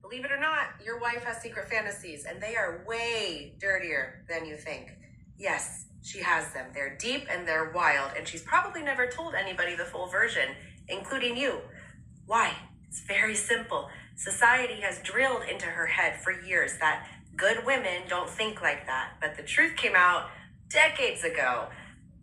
Believe it or not, your wife has secret fantasies, and they are way dirtier than you think. Yes, she has them. They're deep and they're wild, and she's probably never told anybody the full version, including you. Why? It's very simple. Society has drilled into her head for years that good women don't think like that. But the truth came out decades ago,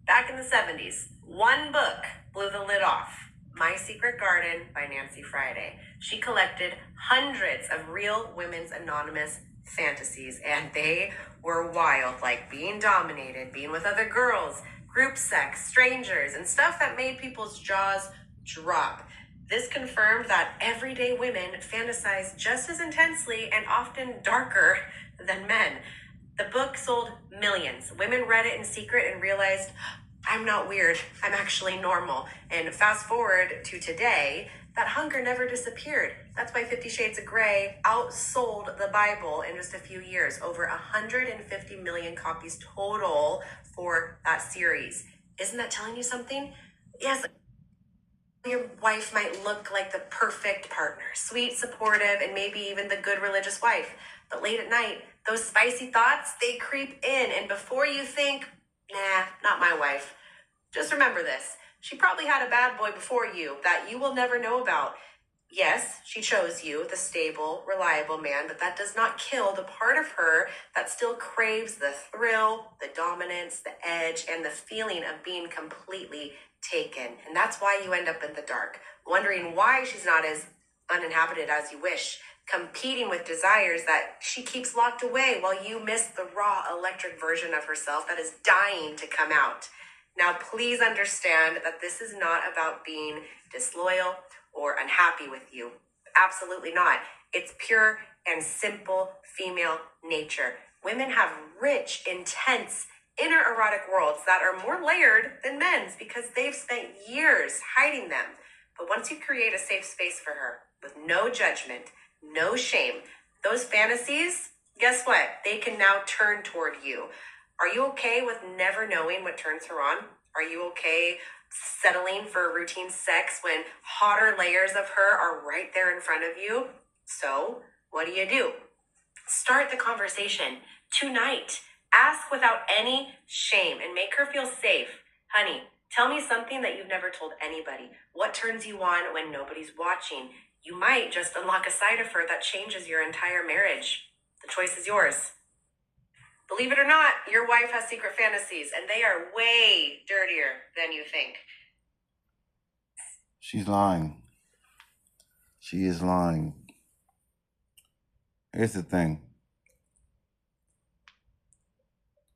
back in the 70s. One book blew the lid off. My Secret Garden by Nancy Friday. She collected hundreds of real women's anonymous fantasies, and they were wild, like being dominated, being with other girls, group sex, strangers, and stuff that made people's jaws drop. This confirmed that everyday women fantasize just as intensely and often darker than men. The book sold millions. Women read it in secret and realized, I'm not weird, I'm actually normal. And fast forward to today, that hunger never disappeared. That's why 50 Shades of Grey outsold the Bible in just a few years. Over 150 million copies total for that series. Isn't that telling you something? Yes, your wife might look like the perfect partner, sweet, supportive, and maybe even the good religious wife. But late at night, those spicy thoughts, they creep in. And before you think, nah, not my wife, just remember this. She probably had a bad boy before you that you will never know about. Yes, she chose you, the stable, reliable man, but that does not kill the part of her that still craves the thrill, the dominance, the edge, and the feeling of being completely taken. And that's why you end up in the dark, wondering why she's not as uninhabited as you wish, competing with desires that she keeps locked away while you miss the raw electric version of herself that is dying to come out. Now, please understand that this is not about being disloyal or unhappy with you. Absolutely not. It's pure and simple female nature. Women have rich, intense, inner erotic worlds that are more layered than men's because they've spent years hiding them. But once you create a safe space for her with no judgment, no shame, those fantasies, guess what? They can now turn toward you. Are you okay with never knowing what turns her on? Are you okay settling for routine sex when hotter layers of her are right there in front of you? So, what do? Start the conversation tonight. Ask without any shame and make her feel safe. Honey, tell me something that you've never told anybody. What turns you on when nobody's watching? You might just unlock a side of her that changes your entire marriage. The choice is yours. Believe it or not, your wife has secret fantasies, and they are way dirtier than you think. She's lying. She is lying. Here's the thing.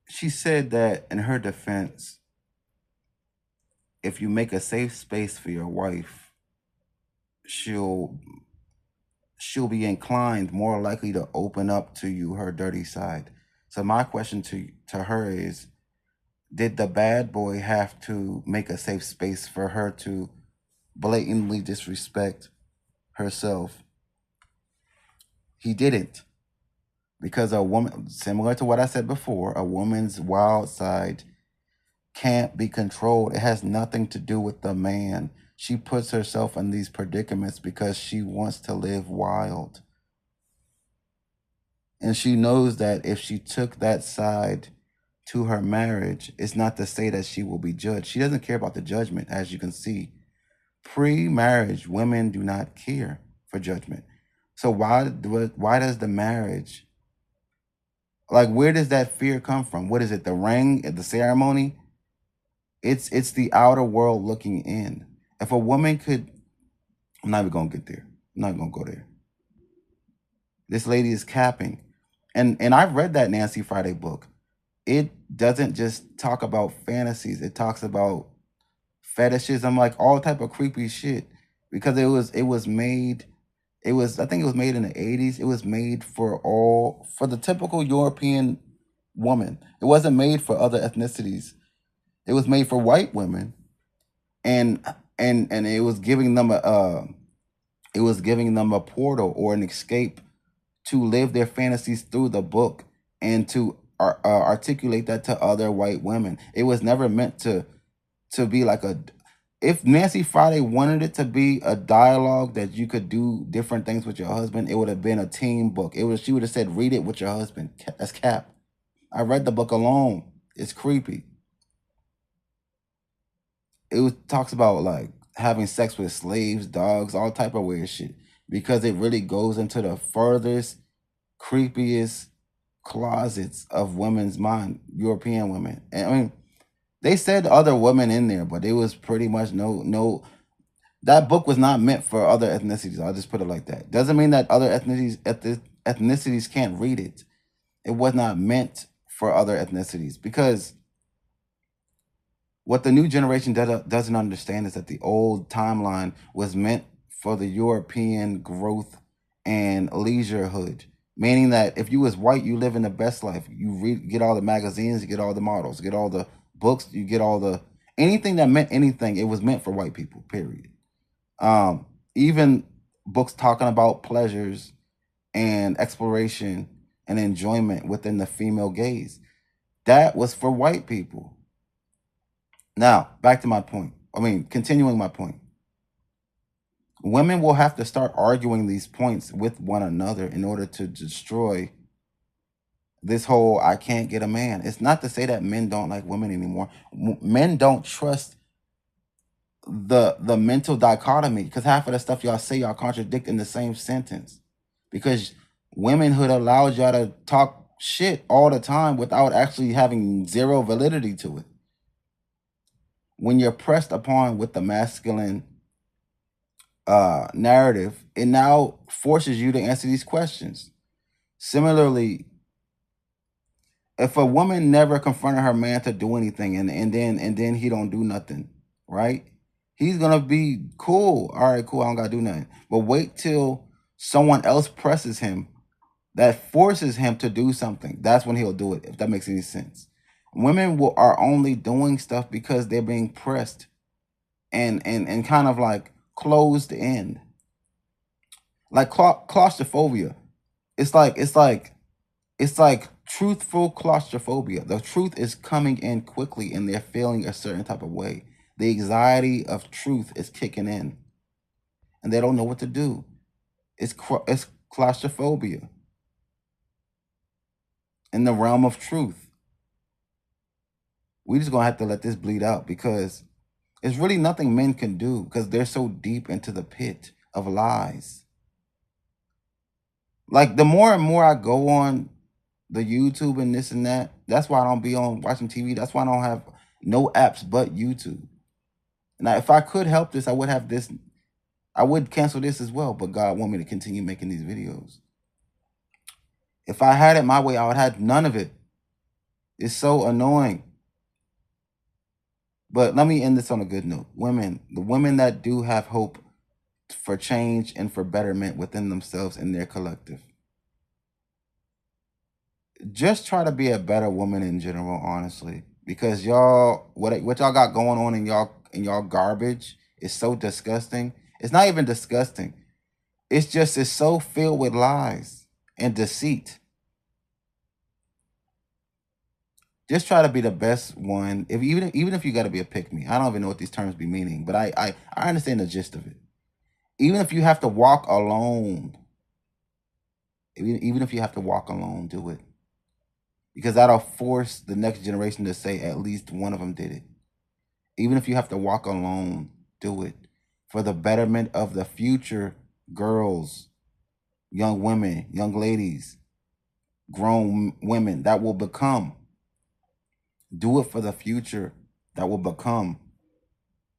She said that in her defense, if you make a safe space for your wife, she'll be inclined, more likely to open up to you her dirty side. So my question to her is, did the bad boy have to make a safe space for her to blatantly disrespect herself? He didn't. Because a woman, similar to what I said before, a woman's wild side can't be controlled. It has nothing to do with the man. She puts herself in these predicaments because she wants to live wild. And she knows that if she took that side to her marriage, it's not to say that she will be judged. She doesn't care about the judgment, as you can see. Pre-marriage, women do not care for judgment. So why does the marriage, like, where does that fear come from? What is it? The ring at the ceremony? It's the outer world looking in. If a woman could, I'm not even gonna get there. I'm not gonna go there. This lady is capping. And I've read that Nancy Friday book. It doesn't just talk about fantasies. It talks about fetishism, like all type of creepy shit. Because it was made, I think it was made in the 80s. It was made for the typical European woman. It wasn't made for other ethnicities. It was made for white women, and it was giving them a portal or an escape to live their fantasies through the book and to articulate that to other white women. It was never meant to be like If Nancy Friday wanted it to be a dialogue that you could do different things with your husband, it would have been a team book. She would have said, read it with your husband. That's cap. I read the book alone. It's creepy. Talks about like having sex with slaves, dogs, all type of weird shit. Because it really goes into the furthest, creepiest closets of women's mind, European women. And I mean, they said other women in there, but it was pretty much no. That book was not meant for other ethnicities. I'll just put it like that. Doesn't mean that other ethnicities can't read it. It was not meant for other ethnicities, because what the new generation doesn't understand is that the old timeline was meant for the European growth and leisurehood, meaning that if you was white, you live in the best life. You get all the magazines, you get all the models, you get all the books, you get all the anything that meant anything. It was meant for white people. Period. Even books talking about pleasures and exploration and enjoyment within the female gaze, that was for white people. Now, back to my point. Continuing my point. Women will have to start arguing these points with one another in order to destroy this whole I can't get a man. It's not to say that men don't like women anymore. Men don't trust the mental dichotomy, because half of the stuff y'all say y'all contradict in the same sentence, because womenhood allows y'all to talk shit all the time without actually having zero validity to it. When you're pressed upon with the masculine narrative, it now forces you to answer these questions. Similarly, if a woman never confronted her man to do anything, and then he don't do nothing, right? He's gonna be cool. All right, cool. I don't gotta do nothing. But wait till someone else presses him, that forces him to do something. That's when he'll do it. If that makes any sense. Women are only doing stuff because they're being pressed and kind of like closed in, like claustrophobia. It's like truthful claustrophobia. The truth is coming in quickly, and they're feeling a certain type of way. The anxiety of truth is kicking in, and they don't know what to do. It's claustrophobia in the realm of truth. We just gonna have to let this bleed out, because it's really nothing men can do, because they're so deep into the pit of lies. Like, the more and more I go on the YouTube and this and that, that's why I don't be on watching TV. That's why I don't have no apps but YouTube. Now, if I could help this, I would have this. I would cancel this as well, but God want me to continue making these videos. If I had it my way, I would have none of it. It's so annoying. But let me end this on a good note. Women, the women that do have hope for change and for betterment within themselves and their collective, just try to be a better woman in general, honestly. Because y'all, what y'all got going on in y'all garbage is so disgusting. It's not even disgusting. It's so filled with lies and deceit. Just try to be the best one. Even if you got to be a pick me, I don't even know what these terms be meaning, but I understand the gist of it. Even if you have to walk alone, even if you have to walk alone, do it, because that'll force the next generation to say at least one of them did it. Even if you have to walk alone, do it, for the betterment of the future girls, young women, young ladies, grown women that will become. Do it for the future that will become